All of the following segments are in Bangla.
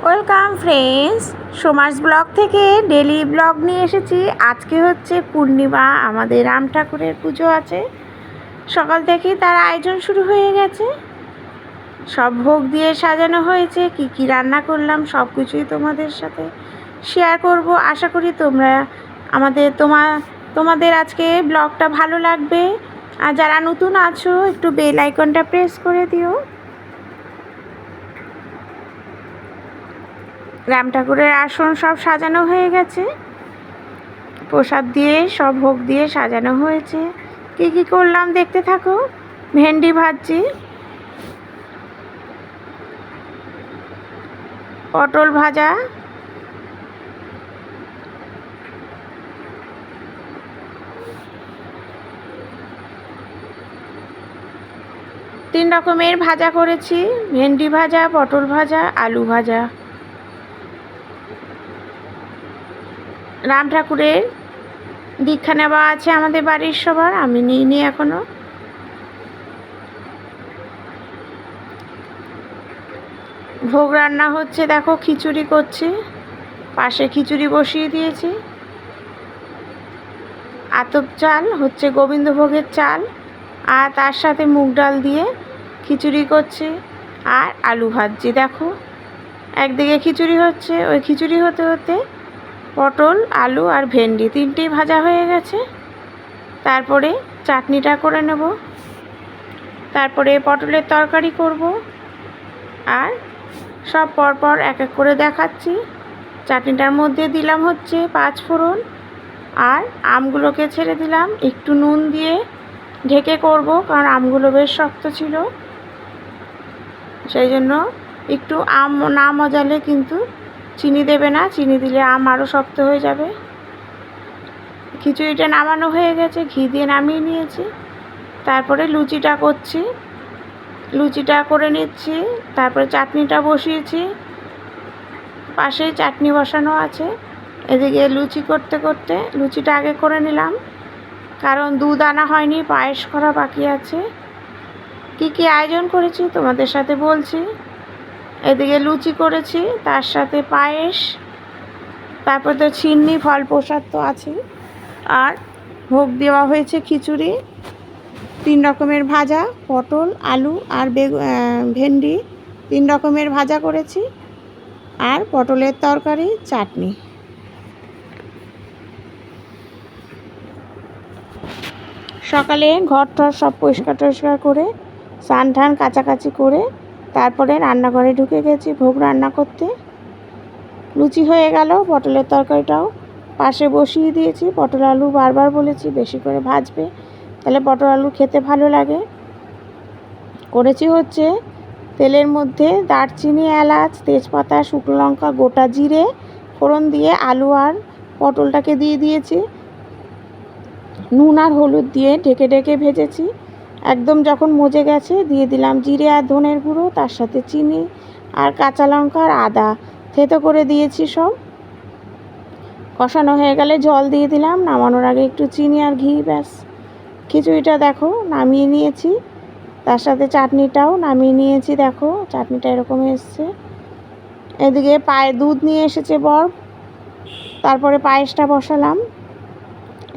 ওয়েলকাম ফ্রেন্ডস, সোমার্স ব্লগ থেকে ডেলি ব্লগ নিয়ে এসেছি। আজকে হচ্ছে পূর্ণিমা, আমাদের রাম ঠাকুরের পুজো আছে। সকাল থেকেই তার আয়োজন শুরু হয়ে গেছে। সব ভোগ দিয়ে সাজানো হয়েছে। কি কি রান্না করলাম সব কিছুই তোমাদের সাথে শেয়ার করব। আশা করি তোমাদের আজকে ব্লগটা ভালো লাগবে। আর যারা নতুন আছো একটু বেল আইকনটা প্রেস করে দিও। রাম ঠাকুরের আসন সব সাজানো হয়ে গেছে, প্রসাদ দিয়ে সব ভোগ দিয়ে সাজানো হয়েছে। কি কি করলাম দেখতে থাকো। ভেন্ডি ভাজছি, পটল ভাজা, তিন রকমের ভাজা করেছি, ভেন্ডি ভাজা, পটল ভাজা, আলু ভাজা। রাম ঠাকুরের দীক্ষা নেওয়া আছে আমাদের বাড়ির সবার, আমি নিইনি এখনো। ভোগ রান্না হচ্ছে, দেখো খিচুড়ি করছি, পাশে খিচুড়ি বসিয়ে দিয়েছি। আতপ চাল হচ্ছে গোবিন্দভোগের চাল, আর তার সাথে মুগ ডাল দিয়ে খিচুড়ি করছি আর আলু ভাজছি। দেখো একদিকে খিচুড়ি হচ্ছে, ওই খিচুড়ি হতে হতে পটল, আলু আর ভেন্ডি তিনটেই ভাজা হয়ে গেছে। তারপরে চাটনিটা করে নেব, তারপরে পটলের তরকারি করব। আর সব পরপর এক এক করে দেখাচ্ছি। চাটনিটার মধ্যে দিলাম হচ্ছে 5 ফোড়ন, আর আমগুলোকে ছেড়ে দিলাম। একটু নুন দিয়ে ঢেকে করব, কারণ আমগুলো বেশ শক্ত ছিল, সেই জন্য একটু আম না মজালে কিন্তু চিনি দেবে না, চিনি দিলে আম আরও শক্ত হয়ে যাবে। খিচুড়িটা নামানো হয়ে গেছে, ঘি দিয়ে নামিয়ে নিয়েছি। তারপরে লুচিটা করছি, লুচিটা করে নিচ্ছি। তারপরে চাটনিটা বসিয়েছি, পাশেই চাটনি বসানো আছে। এদিকে লুচি করতে করতে লুচিটা আগে করে নিলাম, কারণ দুধ আনা হয়নি, পায়েস করা বাকি আছে। কি কি আয়োজন করেছি তোমাদের সাথে বলছি। এদিকে লুচি করেছি, তার সাথে পায়েস, তারপর তো চিন্নি ফল প্রসাদ তো আছে, আর ভোগ দেওয়া হয়েছে খিচুড়ি, 3 রকমের ভাজা, পটল, আলু আর ভেন্ডি 3 রকমের ভাজা করেছি, আর পটলের তরকারি, চাটনি। সকালে ঘর টর সব পরিষ্কার টরিষ্কার করে স্নান টান কাচাকাচি করে তারপরে রান্নাঘরে ঢুকে গেছি ভোগ রান্না করতে। লুচি হয়ে গেল, পটলের তরকারিটাও পাশে বসিয়ে দিয়েছি। পটল আলু বারবার বলেছি বেশি করে ভাজবে, তাহলে পটল আলু খেতে ভালো লাগে। করেছি হচ্ছে তেলের মধ্যে দারচিনি, এলাচ, তেজপাতা, শুকনো লঙ্কা, গোটা জিরে ফোড়ন দিয়ে আলু আর পটলটাকে দিয়ে দিয়েছি। নুন আর হলুদ দিয়ে ঢেকে ঢেকে ভেজেছি। একদম যখন মজে গেছে দিয়ে দিলাম জিরে আর ধনের গুঁড়ো, তার সাথে চিনি আর কাঁচা লঙ্কা আর আদা থেতো করে দিয়েছি। সব কষানো হয়ে গেলে জল দিয়ে দিলাম। নামানোর আগে একটু চিনি আর ঘি, ব্যাস। খিচুড়িটা দেখো নামিয়ে নিয়েছি, তার সাথে চাটনিটাও নামিয়ে নিয়েছি। দেখো চাটনিটা এরকম এসছে। এদিকে দুধ নিয়ে এসেছে বর, তারপরে পায়েসটা বসালাম।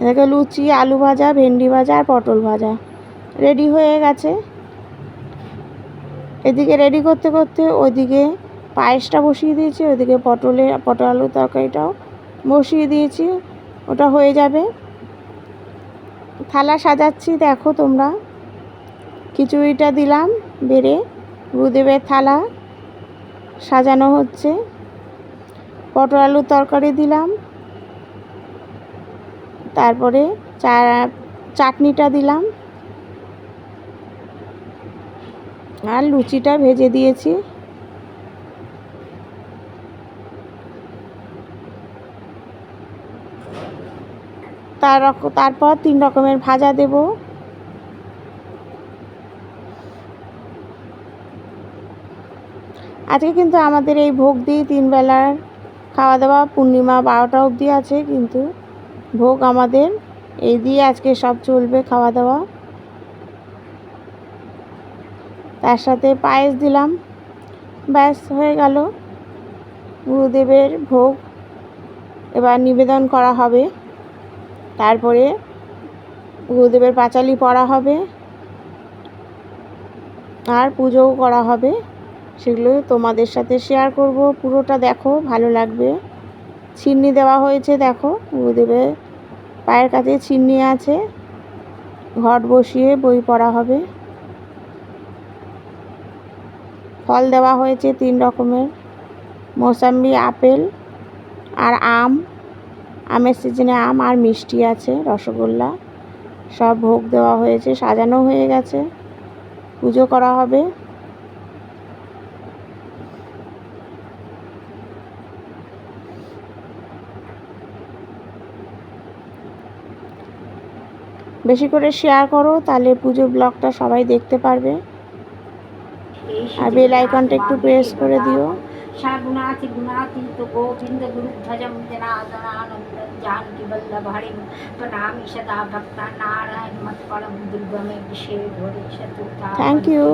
এদিকে লুচি, আলু ভাজা, ভেন্ডি ভাজা আর পটল ভাজা রেডি হয়ে গেছে। এদিকে রেডি করতে করতে ওইদিকে পায়েসটা বসিয়ে দিয়েছি, ওইদিকে পটল আলু তরকারিটাও বসিয়ে দিয়েছি, ওটা হয়ে যাবে। থালা সাজাচ্ছি, দেখো তোমরা। খিচুড়িটা দিলাম বেড়ে, গুরুদেবের থালা সাজানো হচ্ছে। পটল আলুর তরকারি দিলাম, তারপরে চাটনিটা দিলাম, আর লুচিটা ভেজে দিয়েছি। তারপর 3 রকমের ভাজা দেব। আজকে কিন্তু আমাদের এই ভোগ দিয়ে 3 বেলার খাওয়া দাওয়া, পূর্ণিমা 12টা অবধি আছে, কিন্তু ভোগ আমাদের এই দিয়ে আজকে সব চলবে খাওয়া দাওয়া। তার সাথে পায়েস দিলাম, ব্যাস হয়ে গেল। গুরুদেবের ভোগ এবার নিবেদন করা হবে। তারপরে গুরুদেবের পাঁচালি পড়া হবে আর পুজোও করা হবে। সেগুলো তোমাদের সাথে শেয়ার করব। পুরোটা দেখো, ভালো লাগবে। ছিন্নি দেওয়া হয়েছে, দেখো গুরুদেবের পায়ের কাছে ছিন্নি আছে। ঘট বসিয়ে বই পড়া হবে। ফল দেওয়া হয়েছে 3 রকমের, মৌসাম্বি, আপেল আর আম। আমের সিজনে আম আর মিষ্টি আছে, রসগোল্লা। সব ভোগ দেওয়া হয়েছে, সাজানো হয়ে গেছে। পুজো করা হবে। বেশি করে শেয়ার করো, তাহলে পুজো ব্লগটা সবাই দেখতে পারবে। আর বেল আইকনটা একটু প্রেস করে দিও। गुणाति गुणाति तो गोविंद गुरु भजम जनार्दनानंद जानकी वल्लभ हरि प्रणामी सदा भक्ता नारायण मत परम दुर्गमे विषय घोरे शत्रुता। Thank you.